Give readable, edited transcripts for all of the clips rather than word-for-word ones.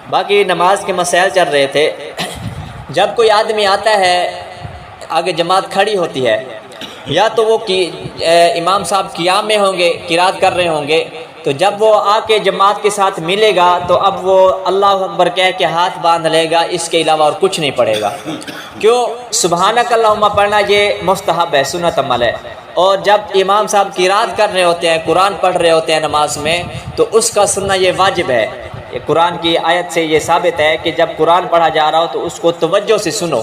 باقی نماز کے مسائل چل رہے تھے۔ جب کوئی آدمی آتا ہے، آگے جماعت کھڑی ہوتی ہے، یا تو وہ امام صاحب قیام میں ہوں گے، قرات کر رہے ہوں گے، تو جب وہ آ کے جماعت کے ساتھ ملے گا تو اب وہ اللہ اکبر کہہ کے ہاتھ باندھ لے گا، اس کے علاوہ اور کچھ نہیں پڑھے گا۔ کیوں؟ سبحانک اللہم پڑھنا یہ مستحب ہے، سنت عمل ہے، اور جب امام صاحب قرات کر رہے ہوتے ہیں، قرآن پڑھ رہے ہوتے ہیں نماز میں، تو اس کا سننا یہ واجب ہے۔ یہ قرآن کی آیت سے یہ ثابت ہے کہ جب قرآن پڑھا جا رہا ہو تو اس کو توجہ سے سنو۔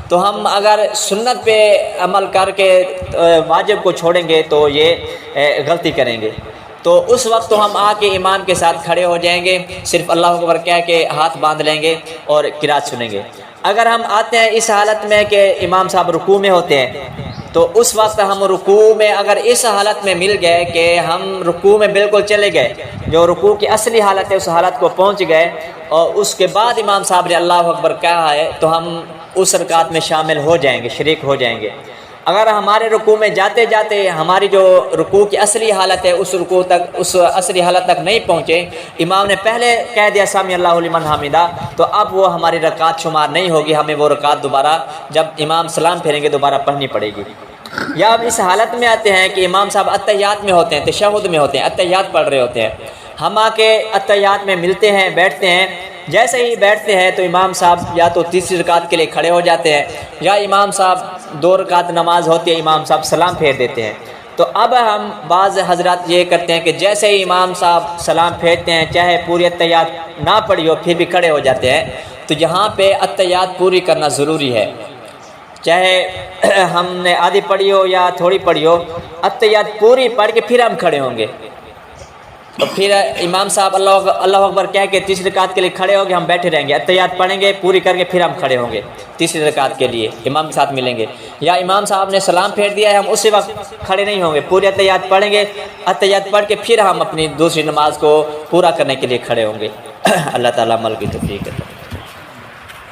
تو ہم اگر سنت پہ عمل کر کے واجب کو چھوڑیں گے تو یہ غلطی کریں گے۔ تو اس وقت تو ہم آ کے امام کے ساتھ کھڑے ہو جائیں گے، صرف اللہ اکبر کہہ کے ہاتھ باندھ لیں گے اور قرات سنیں گے۔ اگر ہم آتے ہیں اس حالت میں کہ امام صاحب رکوع میں ہوتے ہیں، تو اس وقت ہم رکوع میں اگر اس حالت میں مل گئے کہ ہم رکوع میں بالکل چلے گئے، جو رکوع کی اصلی حالت ہے اس حالت کو پہنچ گئے، اور اس کے بعد امام صاحب نے اللہ اکبر کہا ہے، تو ہم اس رکعت میں شامل ہو جائیں گے، شریک ہو جائیں گے۔ اگر ہمارے رکوع میں جاتے جاتے ہماری جو رکوع کی اصلی حالت ہے اس رکوع تک، اس اصلی حالت تک نہیں پہنچے، امام نے پہلے کہہ دیا سمی اللہ لمن حمیدہ، تو اب وہ ہماری رکعت شمار نہیں ہوگی، ہمیں وہ رکعت دوبارہ جب امام سلام پھیریں گے دوبارہ پڑھنی پڑے گی۔ یا اب اس حالت میں آتے ہیں کہ امام صاحب اتحیات میں ہوتے ہیں، تشہد میں ہوتے ہیں، اتحیات پڑھ رہے ہوتے ہیں، ہم آ کے اتحیات میں ملتے ہیں، بیٹھتے ہیں۔ جیسے ہی بیٹھتے ہیں تو امام صاحب یا تو تیسری رکعت کے لیے کھڑے ہو جاتے ہیں، یا امام صاحب 2 رکعت نماز ہوتی ہے، امام صاحب سلام پھیر دیتے ہیں۔ تو اب ہم بعض حضرات یہ کرتے ہیں کہ جیسے ہی امام صاحب سلام پھیرتے ہیں، چاہے پوری اتحیات نہ پڑھی ہو پھر بھی کھڑے ہو جاتے ہیں۔ تو یہاں پہ اتحیات پوری کرنا ضروری ہے، چاہے ہم نے آدھی پڑھی ہو یا تھوڑی پڑھی ہو، اتحیات پوری پڑھ کے پھر ہم کھڑے ہوں گے۔ تو پھر امام صاحب اللہ اکبر کہہ کے تیسری رکعت کے لیے کھڑے ہوں گے، ہم بیٹھے رہیں گے، اتحیات پڑھیں گے پوری کر کے پھر ہم کھڑے ہوں گے تیسری رکعت کے لیے، امام کے ساتھ ملیں گے۔ یا امام صاحب نے سلام پھیر دیا ہے، ہم اسی وقت کھڑے نہیں ہوں گے، پوری اتحیات پڑھیں گے، اتحیات پڑھ کے پھر ہم اپنی دوسری نماز کو پورا کرنے کے لیے کھڑے ہوں گے۔ اللہ تعالیٰ عمل کی توفیق ہے۔